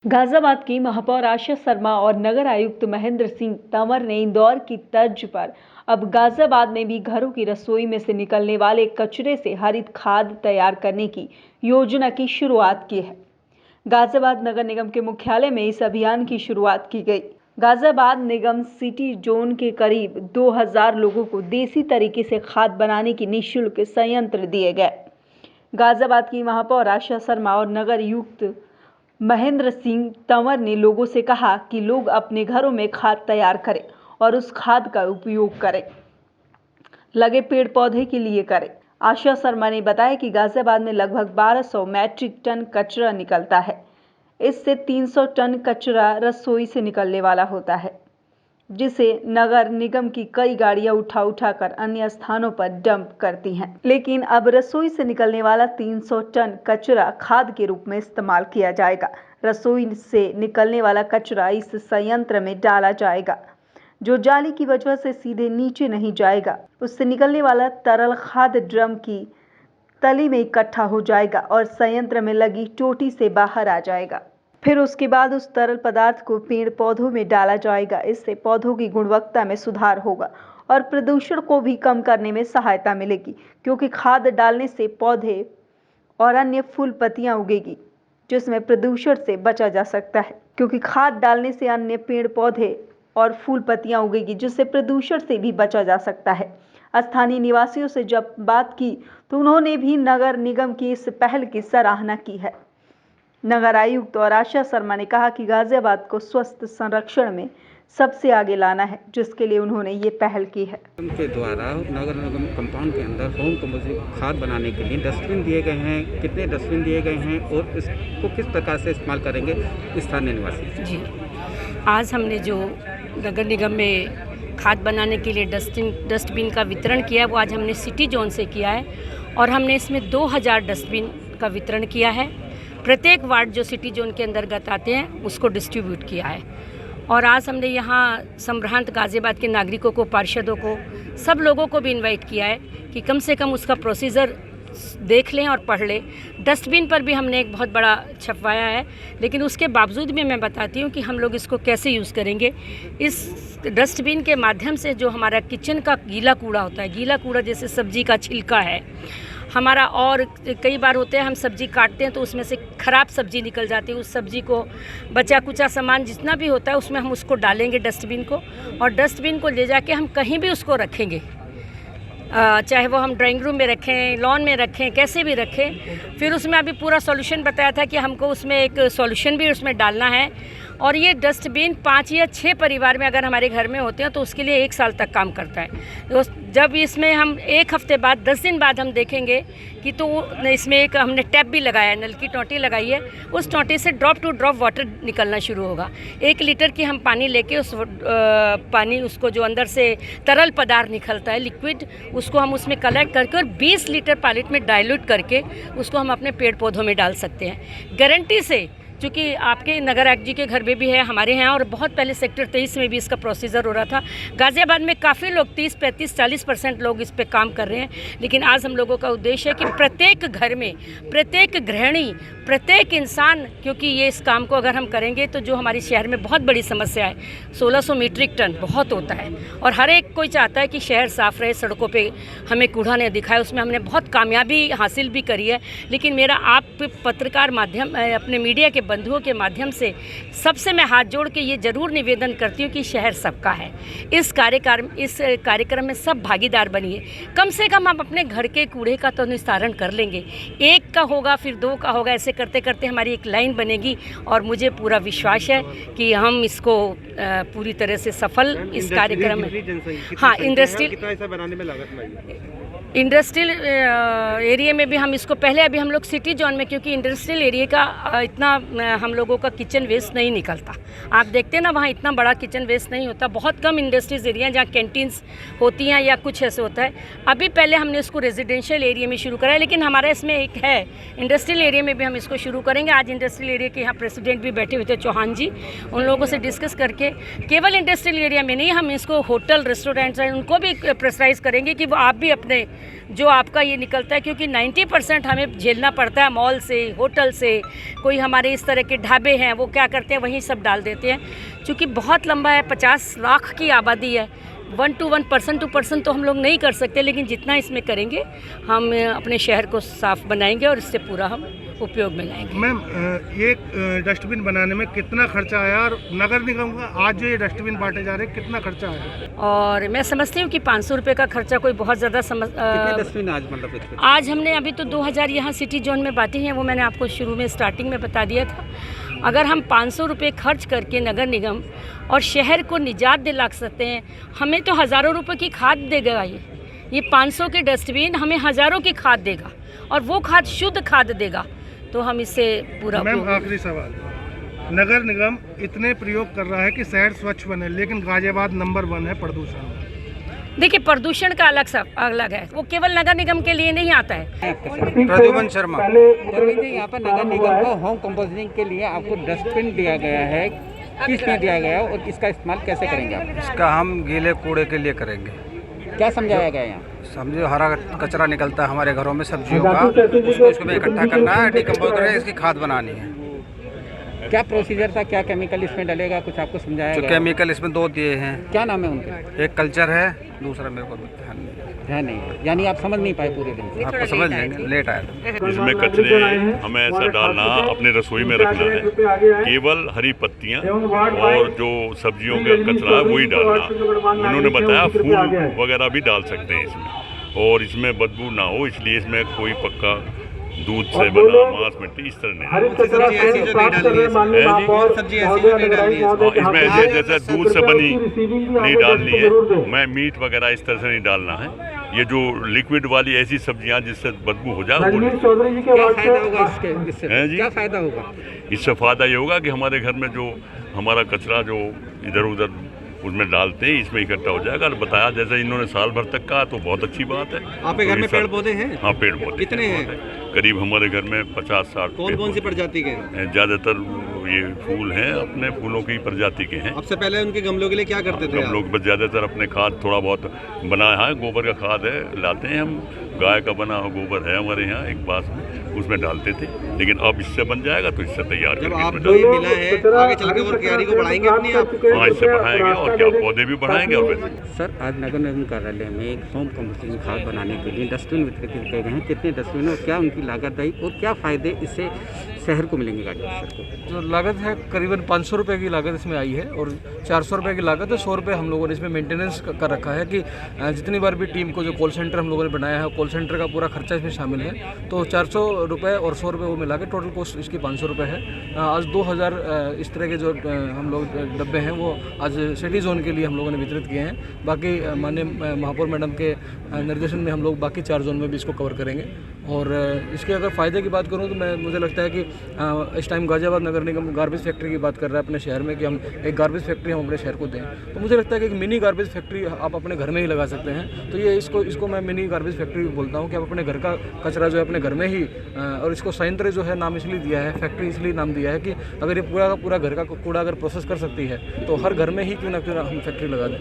गाजियाबाद की महापौर आशा शर्मा और नगर आयुक्त महेंद्र सिंह तंवर ने इंदौर की तर्ज पर अब गाजियाबाद में भी घरों की रसोई में से निकलने वाले कचरे से हरित खाद तैयार करने की योजना की शुरुआत की है। गाजियाबाद नगर निगम के मुख्यालय में इस अभियान की शुरुआत की गई। गाजियाबाद निगम सिटी जोन के करीब 2000 लोगों को देसी तरीके से खाद बनाने की निःशुल्क संयंत्र दिए गए। गाजियाबाद की महापौर आशा शर्मा और नगर आयुक्त महेंद्र सिंह तंवर ने लोगों से कहा कि लोग अपने घरों में खाद तैयार करें और उस खाद का उपयोग करें, लगे पेड़ पौधे के लिए करें। आशा शर्मा ने बताया कि गाजियाबाद में लगभग 1200 मैट्रिक टन कचरा निकलता है। इससे 300 टन कचरा रसोई से निकलने वाला होता है, जिसे नगर निगम की कई गाड़ियां उठा कर अन्य स्थानों पर डंप करती हैं। लेकिन अब रसोई से निकलने वाला 300 टन कचरा खाद के रूप में इस्तेमाल किया जाएगा। रसोई से निकलने वाला कचरा इस संयंत्र में डाला जाएगा, जो जाली की वजह से सीधे नीचे नहीं जाएगा। उससे निकलने वाला तरल खाद ड्रम की तली में इकट्ठा हो जाएगा और संयंत्र में लगी टोटी से बाहर आ जाएगा। फिर उसके बाद उस तरल पदार्थ को पेड़ पौधों में डाला जाएगा। इससे पौधों की गुणवत्ता में सुधार होगा और प्रदूषण को भी कम करने में सहायता मिलेगी, क्योंकि खाद डालने से पौधे और अन्य फूल पत्तियां उगेगी, जिसमें प्रदूषण से बचा जा सकता है। क्योंकि खाद डालने से अन्य पेड़ पौधे और फूल पत्तियां उगेगी, जिससे प्रदूषण से भी बचा जा सकता है। स्थानीय निवासियों से जब बात की तो उन्होंने भी नगर निगम की इस पहल की सराहना की है। नगर आयुक्त और आशा शर्मा ने कहा कि गाजियाबाद को स्वस्थ संरक्षण में सबसे आगे लाना है, जिसके लिए उन्होंने ये पहल की है। के द्वारा नगर निगम कंपाउंड के अंदर होम कंपोस्ट खाद बनाने के लिए डस्टबिन दिए गए हैं। कितने डस्टबिन दिए गए हैं और इसको किस प्रकार से इस्तेमाल करेंगे स्थानीय निवासी? जी, आज हमने जो नगर निगम में खाद बनाने के लिए डस्टबिन का वितरण किया है, वो आज हमने सिटी जोन से किया है और हमने इसमें 2000 डस्टबिन का वितरण किया है। प्रत्येक वार्ड जो सिटी जोन के अंतर्गत आते हैं उसको डिस्ट्रीब्यूट किया है। और आज हमने यहाँ संभ्रांत गाजियाबाद के नागरिकों को, पार्षदों को, सब लोगों को भी इनवाइट किया है कि कम से कम उसका प्रोसीजर देख लें और पढ़ लें। डस्टबिन पर भी हमने एक बहुत बड़ा छपवाया है, लेकिन उसके बावजूद भी मैं बताती हूँ कि हम लोग इसको कैसे यूज़ करेंगे। इस डस्टबिन के माध्यम से जो हमारा किचन का गीला कूड़ा होता है, गीला कूड़ा जैसे सब्जी का छिलका है हमारा, और कई बार होते हैं हम सब्ज़ी काटते हैं तो उसमें से ख़राब सब्ज़ी निकल जाती है। उस सब्ज़ी को बचा कुचा सामान जितना भी होता है उसमें हम उसको डालेंगे डस्टबिन को, और डस्टबिन को ले जाके हम कहीं भी उसको रखेंगे, चाहे वो हम ड्राइंग रूम में रखें, लॉन में रखें, कैसे भी रखें। फिर उसमें अभी पूरा सॉल्यूशन बताया था कि हमको उसमें एक सॉल्यूशन भी उसमें डालना है। और ये डस्टबिन 5 या 6 परिवार में अगर हमारे घर में होते हैं तो उसके लिए 1 साल तक काम करता है। तो जब इसमें हम 1 हफ्ते बाद 10 दिन बाद हम देखेंगे कि तो इसमें एक हमने टैप भी लगाया है, नल की टोंटी लगाई है, उस टोंटी से ड्रॉप टू ड्रॉप वाटर निकलना शुरू होगा। 1 लीटर की हम पानी लेके उस पानी उसको जो अंदर से तरल पदार्थ निकलता है लिक्विड, उसको हम उसमें कलेक्ट करके और 20 लीटर पानी में डाइल्यूट करके उसको हम अपने पेड़ पौधों में डाल सकते हैं गारंटी से। क्योंकि आपके नगर आयुक्त जी के घर में भी है, हमारे यहाँ, और बहुत पहले सेक्टर 23 में भी इसका प्रोसीजर हो रहा था। गाजियाबाद में काफ़ी लोग 30, 35, 40% लोग इस पे काम कर रहे हैं। लेकिन आज हम लोगों का उद्देश्य है कि प्रत्येक घर में, प्रत्येक गृहिणी, प्रत्येक इंसान, क्योंकि ये इस काम को अगर हम करेंगे तो जो हमारे शहर में बहुत बड़ी समस्या है, 1600 मीट्रिक टन बहुत होता है और हर एक कोई चाहता है कि शहर साफ़ रहे, सड़कों पे हमें कूड़ा नहीं दिखाए। उसमें हमने बहुत कामयाबी हासिल भी करी है। लेकिन मेरा आप पत्रकार माध्यम, अपने मीडिया के बंधुओं के माध्यम से सबसे मैं हाथ जोड़ के ये ज़रूर निवेदन करती हूँ कि शहर सबका है। इस कार्यक्रम में सब भागीदार बनिए। कम से कम हम अपने घर के कूड़े का तो निस्तारण कर लेंगे, 1 का होगा फिर 2 का होगा, ऐसे करते करते हमारी एक लाइन बनेगी। और मुझे पूरा विश्वास है कि हम इसको पूरी तरह से सफल इस कार्यक्रम में। हाँ, इंडस्ट्रियल एरिया में भी हम इसको पहले, अभी हम लोग सिटी जोन में, क्योंकि इंडस्ट्रियल एरिया का इतना हम लोगों का किचन वेस्ट नहीं निकलता। आप देखते हैं ना, वहाँ इतना बड़ा किचन वेस्ट नहीं होता। बहुत कम इंडस्ट्रीज एरिया जहाँ कैंटीन्स होती हैं या कुछ ऐसे होता है। अभी पहले हमने इसको रेजिडेंशियल एरिया में शुरू करा है, लेकिन हमारा इसमें एक है इंडस्ट्रियल एरिया में भी हम इसको शुरू करेंगे। आज इंडस्ट्रियल एरिया के यहाँ प्रेसिडेंट भी बैठे हुए थे, चौहान जी, उन लोगों से डिस्कस करके केवल इंडस्ट्रियल एरिया में नहीं, हम इसको होटल, रेस्टोरेंट्स हैं उनको भी प्रेशराइज करेंगे कि वो आप भी अपने जो आपका ये निकलता है, क्योंकि 90% हमें झेलना पड़ता है मॉल से, होटल से। कोई हमारे इस तरह के ढाबे हैं वो क्या करते हैं, वहीं सब डाल देते हैं। चूँकि बहुत लंबा है, 50 लाख की आबादी है, 1 to 1 पर्सन टू पर्सन तो हम लोग नहीं कर सकते, लेकिन जितना इसमें करेंगे हम अपने शहर को साफ़ बनाएंगे और इससे पूरा हम उपयोग में लाएंगे। मैम, ये डस्टबिन बनाने में कितना खर्चा आया और नगर निगम का आज जो ये डस्टबिन बांटे जा रहे हैं कितना खर्चा आया? और मैं समझती हूँ कि 500 रुपये का खर्चा कोई बहुत ज़्यादा कितने डस्टबिन आज मतलब आज हमने अभी तो 2000 यहाँ सिटी जोन में बांटी हैं, वो मैंने आपको शुरू में स्टार्टिंग में बता दिया था। अगर हम 500 रुपये खर्च करके नगर निगम और शहर को निजात दिला सकते हैं, हमें तो हज़ारों रुपये की खाद देगा। ये 500 के डस्टबिन हमें हज़ारों की खाद देगा और वो खाद शुद्ध खाद देगा, तो हम इससे पूरा। मैम, आखिरी सवाल, नगर निगम इतने प्रयोग कर रहा है कि शहर स्वच्छ बने, लेकिन गाजियाबाद नंबर 1 है प्रदूषण में। देखिए, प्रदूषण का अलग है, वो केवल नगर निगम के लिए नहीं आता है। प्रद्युमन शर्मा। यहाँ पर नगर निगम को होम कंपोस्टिंग के लिए आपको डस्टबिन दिया गया है, किस लिए दिया गया है और इसका इस्तेमाल कैसे करेंगे आप? इसका हम गीले कूड़े के लिए करेंगे। क्या समझाया गया यहाँ? समझो, हरा कचरा निकलता है हमारे घरों में सब्जियों का, उसको इसमें इकट्ठा करना है, डिकम्पोज करके इसकी खाद बनानी है। क्या प्रोसीजर था, क्या केमिकल इसमें डलेगा, कुछ आपको समझाया जो गया? केमिकल इसमें 2 दिए हैं। क्या नाम है उनके? एक कल्चर है, दूसरा मेरे को ध्यान नहीं है। यानी आप समझ नहीं पाए पूरे दिन से? आपको समझ लेंगे, लेट आया था। इसमें कचरे हमें ऐसा डालना, अपने रसोई में रखना है, केवल हरी पत्तियां और जो सब्जियों का कचरा है वही डालना। उन्होंने बताया फूल वगैरह भी डाल सकते हैं इसमें, और इसमें बदबू ना हो, इसलिए इसमें कोई पक्का दूध से बना मांस मिट्टी इस तरह नहीं। इसमें जैसे दूध से बनी नहीं डालनी है, मैं मीट वगैरह इस तरह से नहीं डालना है। ये जो लिक्विड वाली ऐसी सब्जियां जिससे बदबू हो जाए, क्या फायदा होगा इससे? क्या फायदा होगा? इससे फ़ायदा ये होगा कि हमारे घर में जो हमारा कचरा जो इधर उधर उसमें डालते हैं, इसमें इकट्ठा हो जाएगा। और बताया जैसे इन्होंने साल भर तक कहा, तो बहुत अच्छी बात है। आपके घर में पेड़ पौधे हैं? हाँ, पेड़ पौधे कितने हैं? करीब हमारे घर में 50-60। कौन सी प्रजाति के? ज़्यादातर ये फूल हैं, अपने फूलों की प्रजाति के हैं। सबसे पहले उनके गमलों के लिए क्या करते थे? गमलों के ज़्यादातर अपने खाद थोड़ा बहुत बनाया है, गोबर का खाद है, लाते हैं हम, गाय का बना गोबर है हमारे यहाँ एक पास में, उसमें डालते थे। लेकिन अब इससे बन जाएगा तो इससे तैयार जब आपको ये मिला है, आगे चल के और तैयारी को बढ़ाएंगे अपनी आप? हाँ, इससे बढ़ाएंगे और क्या पौधे भी बढ़ाएंगे। और वैसे सर, आज नगर निगम कार्यालय में एक होम कंपोस्टिंग खाद बनाने के लिए डस्टबिन वितरित किए गए हैं। कितने डस्टबिन और क्या उनकी लागत आई और क्या फ़ायदे इससे शहर को मिलेंगे? गाजियाबाद शहर को जो लागत है करीबन 500 रुपये की लागत इसमें आई है, और 400 रुपये की लागत है। 100 रुपये हम लोगों ने इसमें मेंटेनेंस कर रखा है कि जितनी बार भी टीम को जो कॉल सेंटर हम लोगों ने बनाया है, कॉल सेंटर का पूरा खर्चा इसमें शामिल है। तो 400 रुपये और 100 रुपये वो मिला के टोटल कॉस्ट इसकी 500 रुपये है। आज 2000 इस तरह के जो हम लोग डब्बे हैं वो आज सिटी जोन के लिए हम लोगों ने वितरित किए हैं। बाकी माननीय महापौर मैडम के निर्देशन में हम लोग बाकी 4 जोन में भी इसको कवर करेंगे। और इसके अगर फ़ायदे की बात करूँ तो मुझे लगता है कि इस टाइम गाजियाबाद नगर निगम गार्बेज फैक्ट्री की बात कर रहा है अपने शहर में, कि हम एक गार्बेज फैक्ट्री हम अपने शहर को दें। तो मुझे लगता है कि एक मिनी गार्बेज फैक्ट्री आप अपने घर में ही लगा सकते हैं। तो ये इसको मैं मिनी गार्बेज फैक्ट्री बोलता हूँ कि आप अपने घर का कचरा जो है अपने घर में ही, और इसको संयंत्र जो है नाम इसलिए दिया है, फैक्ट्री इसलिए नाम दिया है कि अगर ये पूरा का पूरा घर का कूड़ा अगर प्रोसेस कर सकती है, तो हर घर में ही क्यों ना हम फैक्ट्री लगा दें।